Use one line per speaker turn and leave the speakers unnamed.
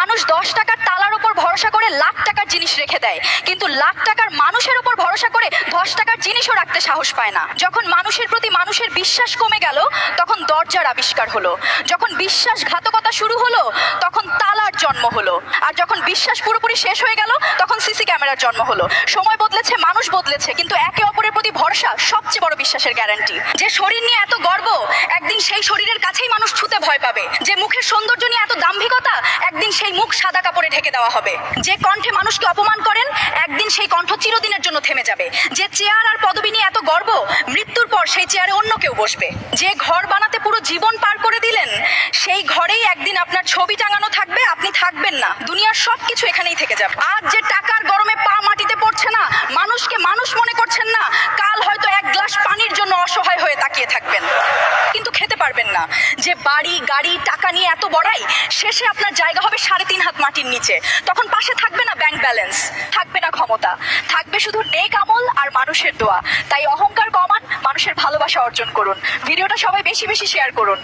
মানুষ 10 টাকার তালার উপর ভরসা করে লাখ টাকার জিনিস রেখে দেয়, কিন্তু লাখ টাকার মানুষের উপর ভরসা করে 10 টাকার জিনিসও রাখতে সাহস পায় না। যখন মানুষের প্রতি মানুষের বিশ্বাস কমে গেল, তখন দরজার আবিষ্কার হলো। যখন বিশ্বাসঘাতকতা শুরু হলো, তখন তালার জন্ম হলো। আর যখন বিশ্বাস পুরোপুরি শেষ হয়ে গেল, তখন সিসি ক্যামেরার জন্ম হলো। সময় বদলেছে, মানুষ বদলেছে, কিন্তু একে অপরের প্রতি ভরসা সবচেয়ে বড় বিশ্বাসের গ্যারান্টি। যে শরীর নিয়ে এত গর্ব, একদিন সেই শরীরের কাছেই মানুষ ছুতে ভয় পাবে। যে মুখের সৌন্দর্য নিয়ে এত দাম্ভিকতা, একদিন সেই মুখ সাদা কাপড়ে ঢেকে দেওয়া হবে। যে কণ্ঠে মানুষকে অপমান করেন, একদিন সেই কণ্ঠ চিরদিনের জন্য থেমে যাবে। যে চেয়ার আর পদবি নিয়ে এত গর্ব, মৃত্যুর পর সেই চেয়ারে অন্য কেউ বসবে। যে ঘর বানাতে পুরো জীবন পার করে দিলেন, সেই ঘরেই একদিন আপনার ছবি টাঙানো থাকবে, আপনি থাকবেন না। দুনিয়ার সবকিছু এখানেই থেকে যাবে। আজ যে টাকার গরমে পা মাটিতে পড়ছে না, মানুষকে মানুষ মনে করছেন না, কাল হয়তো এক গ্লাস পানির জন্য অসহায় হয়ে তাকিয়ে থাকবেন, কিন্তু খেতে পারবেন না। যে বাড়ি গাড়ি টাকা নিয়ে এত বড়াই, শেষে আপনার জায়গা হবে 3.5 হাত মাটির নিচে। তখন পাশে থাকবে না ব্যাংক ব্যালেন্স, থাকবে না ক্ষমতা, থাকবে শুধু নেক আমল আর মানুষের দোয়া। তাই অহংকার কমান, মানুষের ভালোবাসা অর্জন করুন। ভিডিওটা সবাই বেশি বেশি শেয়ার করুন।